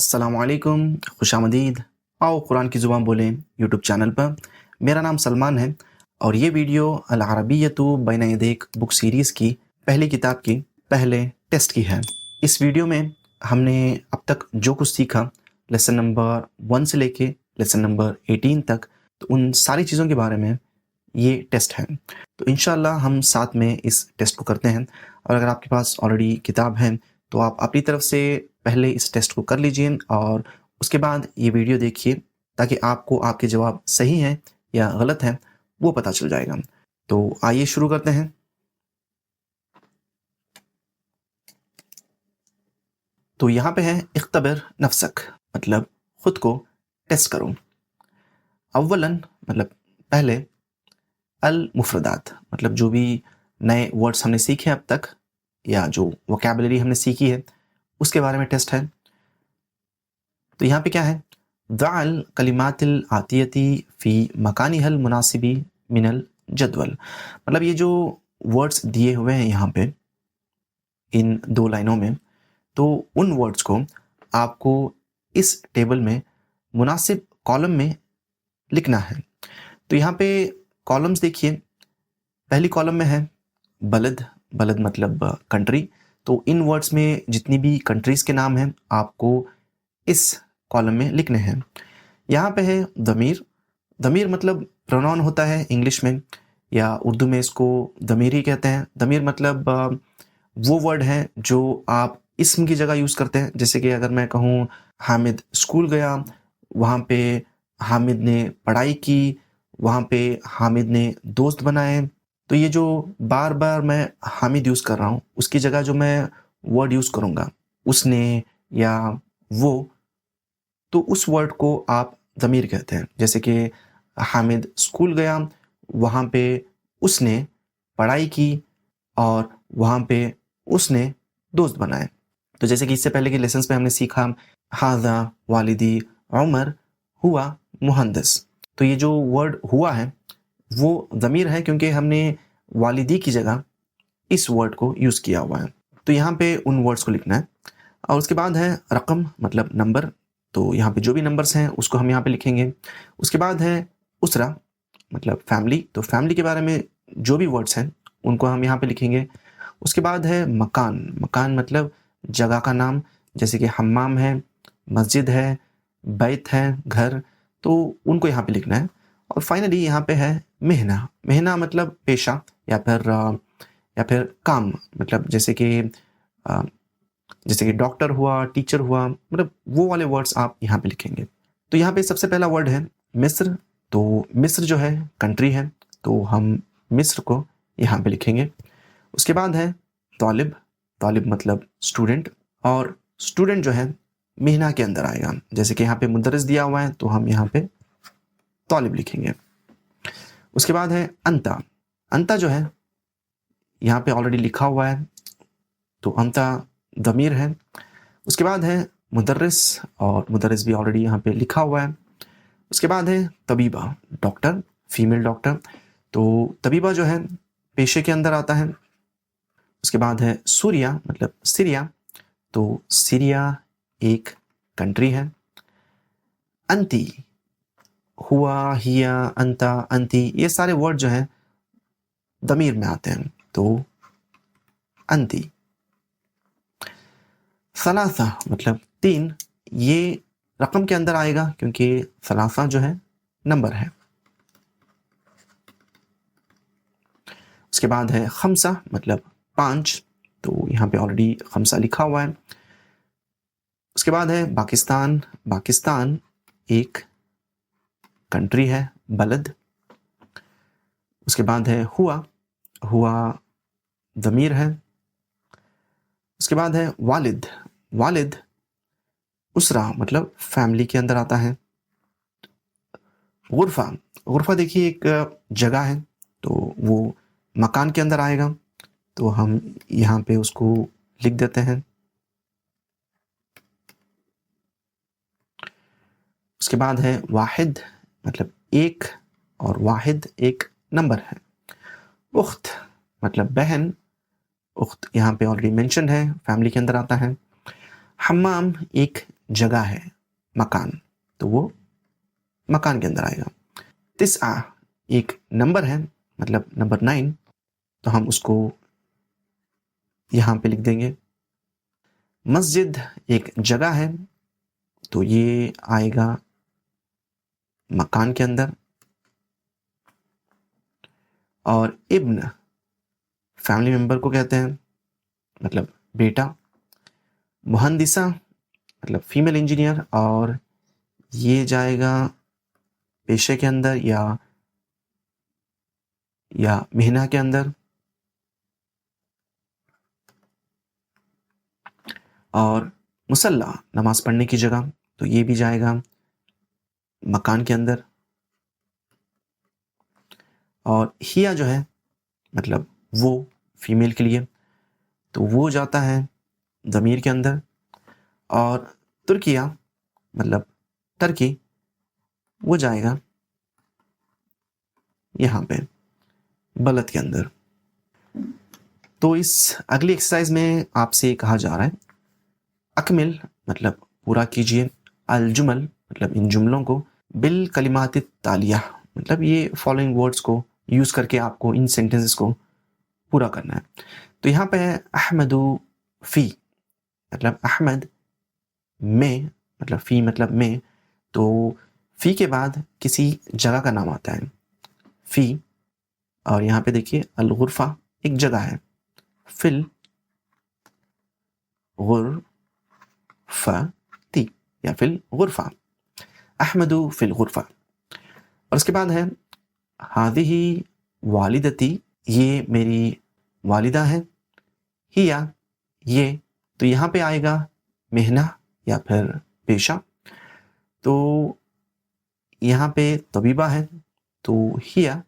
अस्सलामुअलैकुम, खुशामदीद। आओ कुरान की ज़ुबान बोलें यूट्यूब चैनल पर। मेरा नाम सलमान है और ये वीडियो अल अरबिय्यतु बैन यदैक बुक सीरीज़ की पहली किताब की पहले टेस्ट की है। इस वीडियो में हमने अब तक जो कुछ सीखा लेसन नंबर 1 से लेके लेसन नंबर 18 तक, तो उन सारी चीज़ों के बारे में ये टेस्ट है। तो इंशाअल्लाह हम साथ में इस टेस्ट को करते हैं। और अगर आपके पास ऑलरेडी किताब है तो आप अपनी तरफ से पहले इस टेस्ट को कर लीजिए और उसके बाद ये वीडियो देखिए ताकि आपको आपके जवाब सही हैं या गलत हैं वो पता चल जाएगा। तो आइए शुरू करते हैं। तो यहाँ पे है इख्तबिर नफ्सक, मतलब खुद को टेस्ट करो। अव्वलन मतलब पहले, अल मुफरदात मतलब जो भी नए वर्ड्स हमने सीखे अब तक या जो वोकैबुलरी हमने सीखी है उसके बारे में टेस्ट है। तो यहाँ पे क्या है, दाल कलिमातिल आतियती फ़ी मकानिहल मुनासिबी मिनल जदवल, मतलब ये जो वर्ड्स दिए हुए हैं यहाँ पे इन दो लाइनों में, तो उन वर्ड्स को आपको इस टेबल में मुनासिब कॉलम में लिखना है। तो यहाँ पे कॉलम्स देखिए, पहली कॉलम में है बलद, बलद मतलब कंट्री। तो इन वर्ड्स में जितनी भी कंट्रीज़ के नाम हैं आपको इस कॉलम में लिखने हैं। यहाँ पे है दमीर, दमीर मतलब प्रोनाउन होता है इंग्लिश में या उर्दू में इसको दमीर ही कहते हैं। दमीर मतलब वो वर्ड है जो आप इस्म की जगह यूज़ करते हैं। जैसे कि अगर मैं कहूँ हामिद स्कूल गया, वहाँ पे हामिद ने पढ़ाई की, वहाँ पे हामिद ने दोस्त बनाए। तो ये जो बार बार मैं हामिद यूज़ कर रहा हूँ उसकी जगह जो मैं वर्ड यूज़ करूँगा उसने या वो, तो उस वर्ड को आप ज़मीर कहते हैं। जैसे कि हामिद स्कूल गया, वहाँ पे उसने पढ़ाई की और वहाँ पे उसने दोस्त बनाए। तो जैसे कि इससे पहले के लेसन्स में हमने सीखा हाज़ा वालिदी उमर हुआ मुहंदिस। तो ये जो वर्ड हुआ है वो ज़मीर है क्योंकि हमने वालिदी की जगह इस वर्ड को यूज़ किया हुआ है। तो यहाँ पे उन वर्ड्स को लिखना है। और उसके बाद है रकम मतलब नंबर, तो यहाँ पे जो भी नंबर्स हैं उसको हम यहाँ पे लिखेंगे। उसके बाद है उसरा मतलब फैमिली, तो फैमिली के बारे में जो भी वर्ड्स हैं उनको हम यहाँ पे लिखेंगे। उसके बाद है मकान, मकान मतलब जगह का नाम, जैसे कि हम्माम है, मस्जिद है, बैत है घर, तो उनको यहाँ पे लिखना है। और फाइनली यहाँ पे है मेहना, मेहना मतलब पेशा या फिर काम, मतलब जैसे कि डॉक्टर हुआ, टीचर हुआ, मतलब वो वाले वर्ड्स आप यहाँ पे लिखेंगे। तो यहाँ पे सबसे पहला वर्ड है मिस्र। तो मिस्र जो है कंट्री है, तो हम मिस्र को यहाँ पे लिखेंगे। उसके बाद है तालिब, तालिब मतलब स्टूडेंट, और स्टूडेंट जो है मिहना के अंदर आएगा। जैसे कि यहाँ पे मुदर्रिस दिया हुआ है तो हम यहाँ पे तालिब लिखेंगे। उसके बाद है अंता, अंता जो है यहाँ पे ऑलरेडी लिखा हुआ है तो अंता दमीर है। उसके बाद है मुदर्रिस, और मुदर्रिस भी ऑलरेडी यहाँ पे लिखा हुआ है। उसके बाद है तबीबा, डॉक्टर, फीमेल डॉक्टर, तो तबीबा जो है पेशे के अंदर आता है। उसके बाद है सूरिया मतलब सीरिया, तो सीरिया एक कंट्री है। अंती, हुआ, हिया, अंता, अंती, ये सारे वर्ड जो हैं दमीर में आते हैं, तो अंती। सलासा मतलब तीन, ये रकम के अंदर आएगा क्योंकि सलासा जो है नंबर है। उसके बाद है खमसा मतलब पाँच, तो यहाँ पे ऑलरेडी खमसा लिखा हुआ है। उसके बाद है पाकिस्तान, पाकिस्तान एक कंट्री है, बलद। उसके बाद है हुआ, हुआ दमीर है। उसके बाद है वालिद, वालिद उसरा मतलब फैमिली के अंदर आता है। गुरफा, गुरफा देखिए एक जगह है, तो वो मकान के अंदर आएगा, तो हम यहाँ पे उसको लिख देते हैं। उसके बाद है वाहिद मतलब एक, और वाहिद एक नंबर है। उख्त मतलब बहन, उख्त यहाँ पे ऑलरेडी मेंशन है, फैमिली के अंदर आता है। हम्माम एक जगह है, मकान, तो वो मकान के अंदर आएगा। तिस्आ एक नंबर है, मतलब नंबर 9, तो हम उसको यहाँ पे लिख देंगे। मस्जिद एक जगह है, तो ये आएगा मकान के अंदर। और इब्न फैमिली मेंबर को कहते हैं, मतलब बेटा। मुहंदिसा मतलब फीमेल इंजीनियर, और ये जाएगा पेशे के अंदर या मेहना के अंदर। और मुसल्ला नमाज पढ़ने की जगह, तो ये भी जाएगा मकान के अंदर। और हिया जो है मतलब वो फीमेल के लिए, तो वो जाता है ज़मीर के अंदर। और तुर्किया मतलब टर्की, वो जाएगा यहाँ पे बलद के अंदर। तो इस अगली एक्सरसाइज में आपसे कहा जा रहा है अकमिल मतलब पूरा कीजिए, अल जुमल मतलब इन जुमलों को, बिल कलिमात तालिया मतलब ये फॉलोइंग वर्ड्स को यूज करके आपको इन सेंटेंसेस को पूरा करना है। तो यहाँ पे है अहमदु फी, मतलब अहमद में, मतलब फी मतलब में, तो फी के बाद किसी जगह का नाम आता है फी। और यहाँ पे देखिए अल गुरफा एक जगह है, फिल गुरफती या फिल गुरफा, अहमदु फिल गुरफा। और उसके बाद है हादिही वालिदती, ये मेरी वालिदा है। हिया ये, तो यहाँ पे आएगा मेहना या फिर पेशा। तो यहाँ पे तबीबा है, तो हिया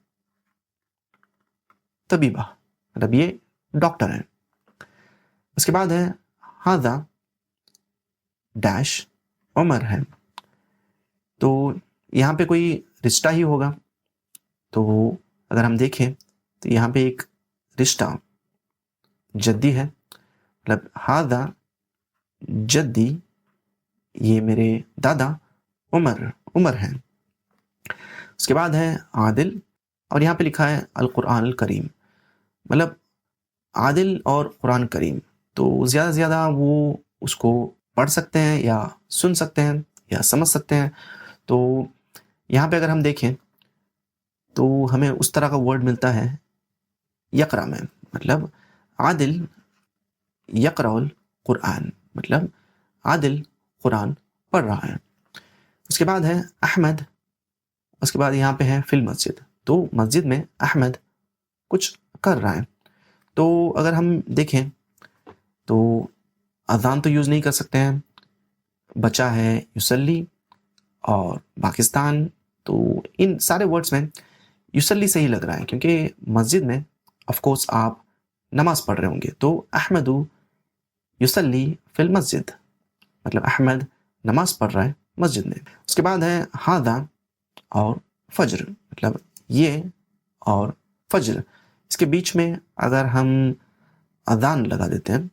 तबीबा मतलब ये डॉक्टर है। उसके बाद है हादा डैश उमर है, तो यहाँ पे कोई रिश्ता ही होगा। तो अगर हम देखें तो यहाँ पे एक रिश्ता जद्दी है, मतलब हादा जद्दी, ये मेरे दादा उमर हैं। उसके बाद है आदिल, और यहाँ पे लिखा है अल कुरान अल करीम, मतलब आदिल और कुरान करीम, तो ज़्यादा से ज़्यादा वो उसको पढ़ सकते हैं या सुन सकते हैं या समझ सकते हैं। तो यहाँ पे अगर हम देखें तो हमें उस तरह का वर्ड मिलता है यकरा में, मतलब आदिल यकराउल कुरान, मतलब आदिल कुरान पढ़ रहा है। उसके बाद है अहमद, उसके बाद यहाँ पे है फिल मस्जिद, तो मस्जिद में अहमद कुछ कर रहा है। तो अगर हम देखें तो अजान तो यूज़ नहीं कर सकते हैं, बचा है युसल्ली और पाकिस्तान, तो इन सारे वर्ड्स में युसल्ली सही लग रहा है, क्योंकि मस्जिद में ऑफ कोर्स आप नमाज पढ़ रहे होंगे। तो अहमदु युसल्ली फिल मस्जिद, मतलब अहमद नमाज पढ़ रहा है मस्जिद में। उसके बाद है हादा और फज्र, मतलब ये और फज्र, इसके बीच में अगर हम अजान लगा देते हैं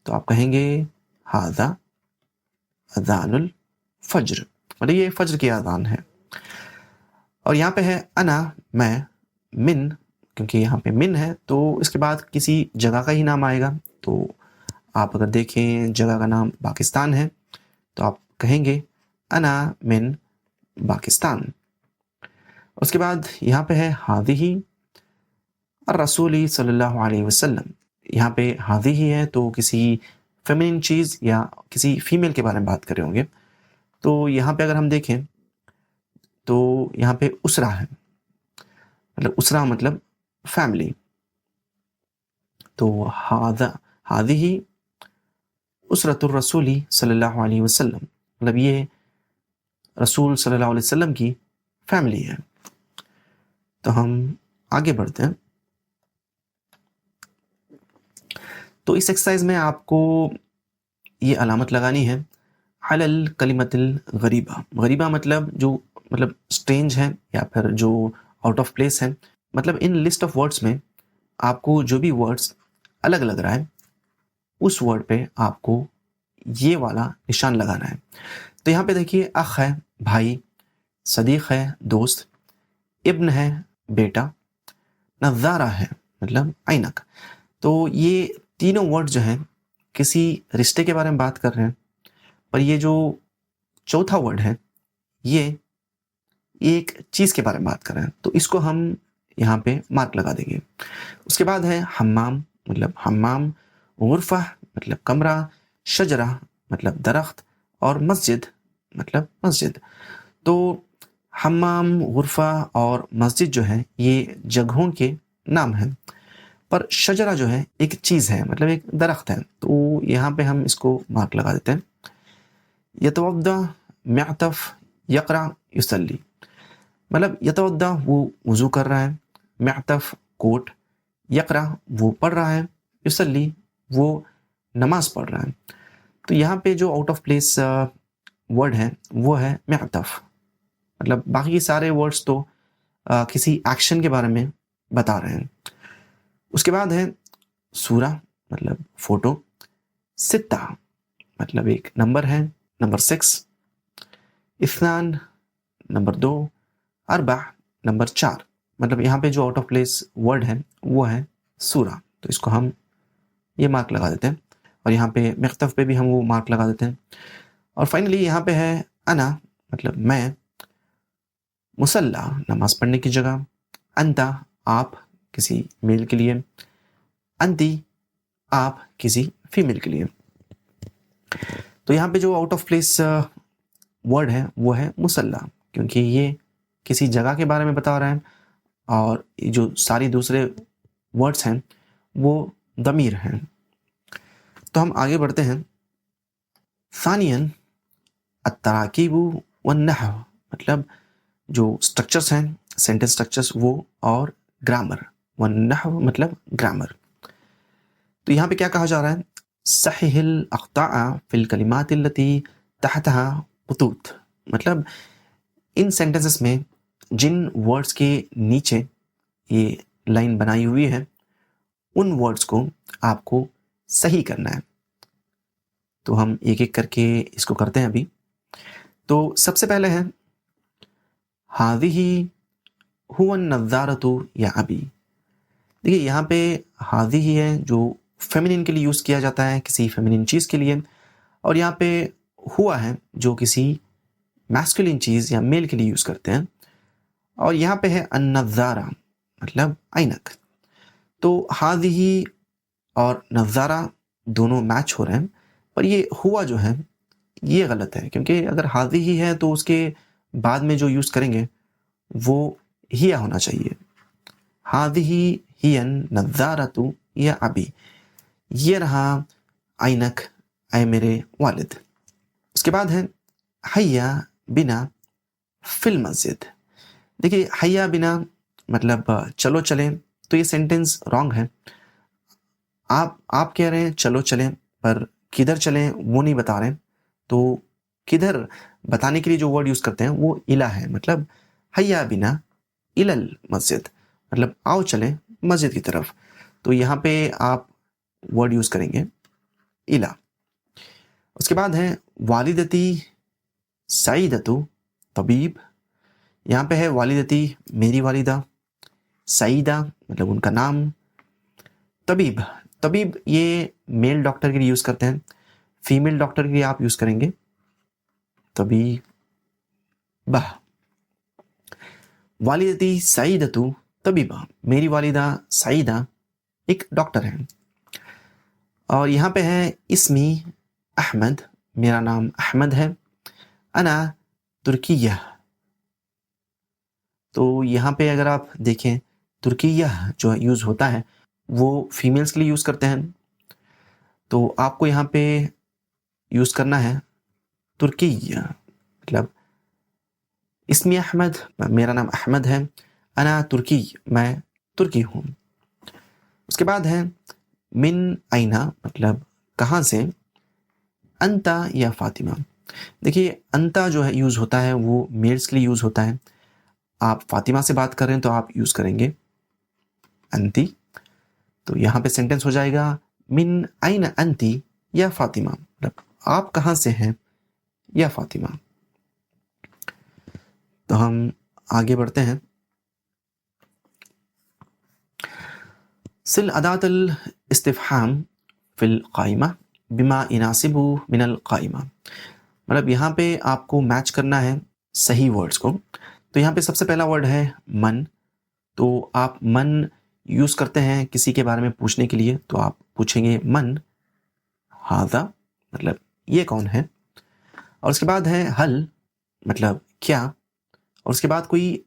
तो आप कहेंगे हादा अजानुल फज्र, मतलब ये फज्र की अजान है। और यहाँ पे है अना मैं, मिन, क्योंकि यहाँ पे मिन है तो इसके बाद किसी जगह का ही नाम आएगा। तो आप अगर देखें जगह का नाम पाकिस्तान है, तो आप कहेंगे अना मिन पाकिस्तान। उसके बाद यहाँ पे है हादिही रसूली सल्लल्लाहु अलैहि वसल्लम, यहाँ पे हादिही है तो किसी फेमिनिन चीज़ या किसी फीमेल के बारे में बात कर रहे होंगे। तो यहाँ पे अगर हम देखें तो यहाँ पे उसरा है, मतलब उसरा मतलब फैमिली। तो हादिही उसरतुर रसूली सल्लल्लाहु अलैहि वसल्लम, मतलब ये रसूल सल्लल्लाहु अलैहि वसल्लम की फैमिली है। तो हम आगे बढ़ते हैं। तो इस एक्सरसाइज में आपको ये अलामत लगानी है हलल कलिमतिल गरीबा, गरीबा मतलब जो मतलब स्ट्रेंज है या फिर जो आउट ऑफ प्लेस है, मतलब इन लिस्ट ऑफ वर्ड्स में आपको जो भी वर्ड्स अलग लग रहा है उस वर्ड पे आपको ये वाला निशान लगाना है। तो यहाँ पे देखिए अख है भाई, सदीक है दोस्त, इब्न है बेटा, नज़ारा है मतलब ऐनक। तो ये तीनों वर्ड जो हैं किसी रिश्ते के बारे में बात कर रहे हैं, पर ये जो चौथा वर्ड है ये एक चीज़ के बारे में बात कर रहे हैं, तो इसको हम यहाँ पे मार्क लगा देंगे। उसके बाद है हम्माम मतलब हम्माम, गुरफा मतलब कमरा, शजरा मतलब दरख्त और मस्जिद मतलब मस्जिद। तो हम्माम, गुरफा और मस्जिद जो है ये जगहों के नाम हैं, पर शजरा जो है एक चीज़ है मतलब एक दरख्त है, तो यहाँ पे हम इसको मार्क लगा देते हैं। यतवद्दा, मअतफ, यक़रा, युसल्ली मतलब यतवद्दा वो वज़ू कर रहा है, मअतफ कोट, यक़रा वो पढ़ रहा है, युसल्ली वो नमाज पढ़ रहा है। तो यहाँ पे जो आउट ऑफ प्लेस वर्ड है वो है मअतफ, मतलब बाकी सारे वर्ड्स तो किसी एक्शन के बारे में बता रहे हैं। उसके बाद है सूरा मतलब फोटो, सित्ता मतलब एक नंबर है, नंबर 6, इस्नान नंबर 2, अरबा नंबर 4। मतलब यहाँ पे जो आउट ऑफ प्लेस वर्ड है वो है सूरा, तो इसको हम ये मार्क लगा देते हैं। और यहाँ पे मख्तफ पे भी हम वो मार्क लगा देते हैं। और फाइनली यहाँ पे है अना मतलब मैं, मुसल्ला नमाज पढ़ने की जगह, अंता आप किसी मेल के लिए, अंती आप किसी फीमेल के लिए। तो यहाँ पे जो आउट ऑफ प्लेस वर्ड है वो है मुसल्ला, क्योंकि ये किसी जगह के बारे में बता रहा है, और जो सारी दूसरे वर्ड्स हैं वो दमीर हैं। तो हम आगे बढ़ते हैं। सानियन अत्तराकीबु वन्नहव मतलब जो स्ट्रक्चर्स हैं, सेंटेंस स्ट्रक्चर्स वो, और ग्रामर, वन्नहव मतलब ग्रामर। तो यहाँ पे क्या कहा जा रहा है, सहिल अख्ताअ फिल कलिमात अल्लती तहतहा खुतूत मतलब इन सेंटेंसेस में जिन वर्ड्स के नीचे ये लाइन बनाई हुई है उन वर्ड्स को आपको सही करना है। तो हम एक एक करके इसको करते हैं अभी। तो सबसे पहले है हादिही हुवा नज़ारतु या अबी। देखिए यहाँ पे हादिही है जो फेमिनिन के लिए यूज़ किया जाता है, किसी फेमिनिन चीज़ के लिए, और यहाँ पे हुआ है जो किसी मैस्कुलिन चीज़ या मेल के लिए यूज़ करते हैं। और यहाँ पे है अन्नज़ारा मतलब ऐनक। तो हादिही और नज़ारा दोनों मैच हो रहे हैं, पर ये हुआ जो है ये गलत है, क्योंकि अगर हादिही है तो उसके बाद में जो यूज़ करेंगे वो हिया होना चाहिए। हादिही हियन नज़ारतु या अबी, ये रहा ऐनक ऐ मेरे वालिद। उसके बाद है हैया बिना फिल मस्जिद। देखिए हैया बिना मतलब चलो चलें, तो ये सेंटेंस रॉन्ग है। आप कह रहे हैं चलो चलें, पर किधर चलें वो नहीं बता रहे हैं। तो किधर बताने के लिए जो वर्ड यूज़ करते हैं वो इला है, मतलब हैया बिना इलल मस्जिद मतलब आओ चलें मस्जिद की तरफ। तो यहाँ पे आप वर्ड यूज़ करेंगे इला। उसके बाद है वालिदती सईदतु तबीब। यहाँ पे है वालिदती मेरी वालिदा, सईदा मतलब उनका नाम, तबीब, तबीब ये मेल डॉक्टर के लिए यूज़ करते हैं, फीमेल डॉक्टर के लिए आप यूज़ करेंगे तबीबा। वालिदती सईदतु तबीबा, मेरी वालिदा सईदा एक डॉक्टर है। और यहाँ पे है इस्मी अहमद, मेरा नाम अहमद है, अना तुर्किया। तो यहाँ पे अगर आप देखें तुर्किया जो यूज़ होता है वो फीमेल्स के लिए यूज़ करते हैं, तो आपको यहाँ पे यूज़ करना है तुर्किया मतलब इस्मी अहमद, मेरा नाम अहमद है, अना तुर्की मैं तुर्की हूँ। उसके बाद है मिन आइना मतलब कहाँ से, अंता या फातिमा। देखिए अंता जो है यूज़ होता है वो मेल्स के लिए यूज़ होता है, आप फातिमा से बात कर रहे हैं तो आप यूज़ करेंगे अंती। तो यहाँ पे सेंटेंस हो जाएगा मिन आइना अंती या फातिमा मतलब आप कहाँ से हैं या फातिमा। तो हम आगे बढ़ते हैं। सिल अदातल इस्तिफ़हाम फ़िल क़ाइमा बिमा युनासिबु मिनल क़ाइमा। मतलब यहाँ पे आपको मैच करना है सही वर्ड्स को। तो यहाँ पे सबसे पहला वर्ड है मन। तो आप मन यूज़ करते हैं किसी के बारे में पूछने के लिए, तो आप पूछेंगे मन हाज़ा, मतलब ये कौन है। और उसके बाद है हल, मतलब क्या। और उसके बाद कोई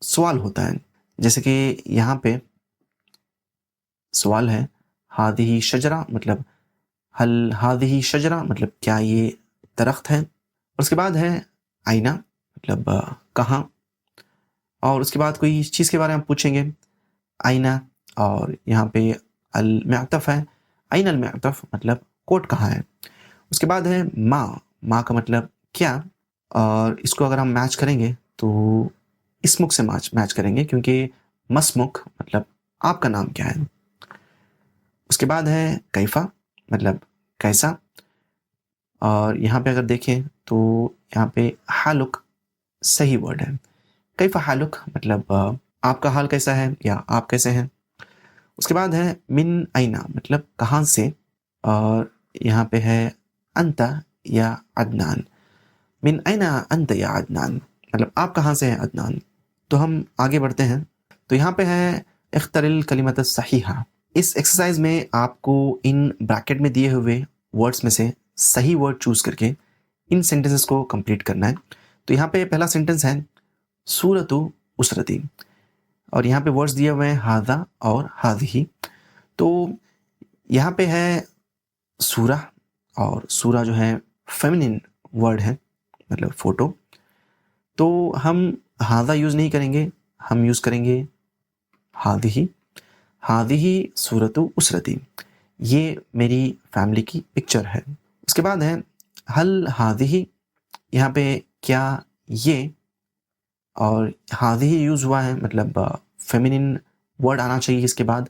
सवाल होता है, जैसे कि यहाँ पे सवाल है हादिही शजरा, मतलब हल हादिही शजरा, मतलब क्या ये दरख्त है। और उसके बाद है आईना, मतलब कहाँ। और उसके बाद कोई चीज़ के बारे में पूछेंगे आईना। और यहाँ पे अल मअतफ़ है, आईना अल मअतफ़, मतलब कोट कहाँ है। उसके बाद है माँ, माँ का मतलब क्या। और इसको अगर हम मैच करेंगे तो इसमुक से मैच करेंगे, क्योंकि मसमुक मतलब आपका नाम क्या है। उसके बाद है कैफ़ा, मतलब कैसा। और यहाँ पे अगर देखें तो यहाँ पे हालुक सही वर्ड है। कैफ़ा हालुक, मतलब आपका हाल कैसा है या आप कैसे हैं। उसके बाद है मिन आइना, मतलब कहाँ से। और यहाँ पे है अंता या अदनान। मिन आइना अंता या अदनान, मतलब आप कहाँ से हैं अदनान। तो हम आगे बढ़ते हैं। तो यहाँ पे है इख्तरिल कलिमत सहीहा। इस एक्सरसाइज में आपको इन ब्रैकेट में दिए हुए वर्ड्स में से सही वर्ड चूज करके इन सेंटेंसेस को कंप्लीट करना है। तो यहाँ पे पहला सेंटेंस है सूरतु उसरती। और यहाँ पे वर्ड्स दिए हुए हैं हादा और हादिही। तो यहाँ पे है सूरा, और सूरा जो है फेमिनिन वर्ड है, मतलब फोटो। तो हम हादा यूज़ नहीं करेंगे, हम यूज़ करेंगे हादिही। हादिही सूरतु उसरती, ये मेरी फैमिली की पिक्चर है। उसके बाद है हल हादिही, यहाँ पे क्या ये। और हादिही यूज़ हुआ है, मतलब फेमिनिन वर्ड आना चाहिए इसके बाद।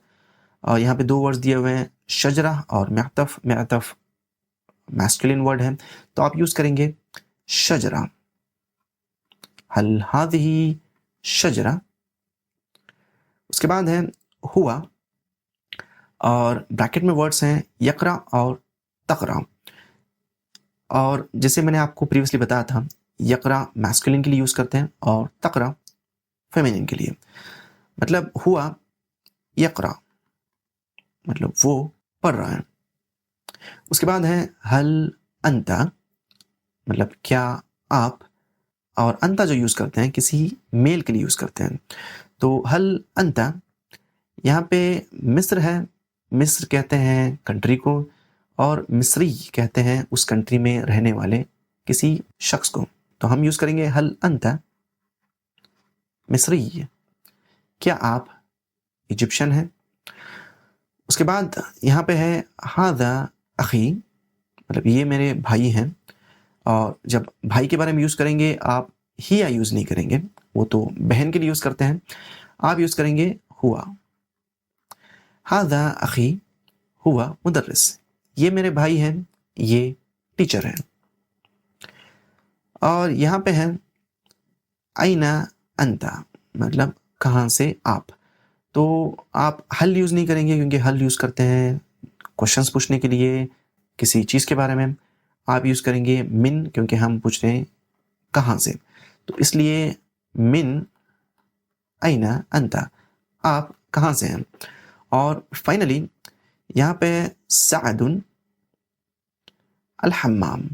और यहाँ पे दो वर्ड्स दिए हुए हैं शजरा और मअतफ़। मअतफ़ मैस्कुलिन वर्ड है, तो आप यूज़ करेंगे शजरा। हल हादिही शजरा। उसके बाद है हुआ, और ब्रैकेट में वर्ड्स हैं यकरा और तकरा। और जैसे मैंने आपको प्रीवियसली बताया था, यकरा मैस्कुलिन के लिए यूज़ करते हैं और तकरा फेमिनिन के लिए। मतलब हुआ यकरा, मतलब वो पढ़ रहा है। उसके बाद है हल अंता, मतलब क्या आप। और अंता जो यूज़ करते हैं किसी मेल के लिए यूज़ करते हैं। तो हल अंता, यहाँ पे मिस्र है, मिस्र कहते हैं कंट्री को, और मिस्री कहते हैं उस कंट्री में रहने वाले किसी शख्स को। तो हम यूज़ करेंगे हल अंता मिस्री, क्या आप इजिप्शियन हैं। उसके बाद यहाँ पे है हादा अखी, मतलब ये मेरे भाई हैं। और जब भाई के बारे में यूज़ करेंगे आप ही या यूज़ नहीं करेंगे, वो तो बहन के लिए यूज़ करते हैं। आप यूज़ करेंगे हुआ। हादा अखी हुआ मुदर्रिस, ये मेरे भाई हैं, ये टीचर हैं। और यहाँ पे है आइना अंता, मतलब कहाँ से आप। तो आप हल यूज़ नहीं करेंगे, क्योंकि हल यूज़ करते हैं क्वेश्चंस पूछने के लिए किसी चीज़ के बारे में। आप यूज़ करेंगे मिन, क्योंकि हम पूछ रहे हैं कहाँ से। तो इसलिए मिन आइना अंता, आप कहाँ से हैं। और फाइनली यहाँ पे सादुन अल हम्माम।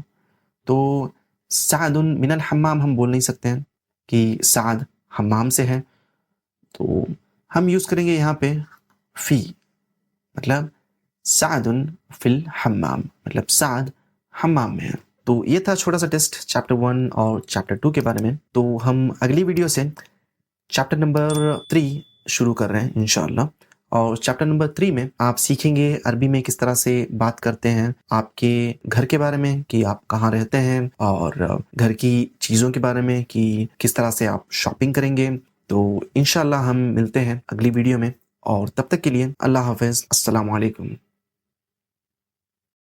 तो सादुन मिन अल हम्माम हम बोल नहीं सकते हैं कि साद हम्माम से है। तो हम यूज़ करेंगे यहाँ पे फ़ी, मतलब सादुन फिल हम्माम, मतलब साद हम्माम में है। तो ये था छोटा सा टेस्ट चैप्टर 1 और चैप्टर 2 के बारे में। तो हम अगली वीडियो से चैप्टर नंबर 3 शुरू कर रहे हैं इंशाअल्लाह। और चैप्टर नंबर 3 में आप सीखेंगे अरबी में किस तरह से बात करते हैं, आपके घर के बारे में कि आप कहाँ रहते हैं, और घर की चीज़ों के बारे में कि किस तरह से आप शॉपिंग करेंगे। तो इंशाअल्लाह हम मिलते हैं अगली वीडियो में, और तब तक के लिए अल्लाह हाफ़िज़, अस्सलामु अलैकुम।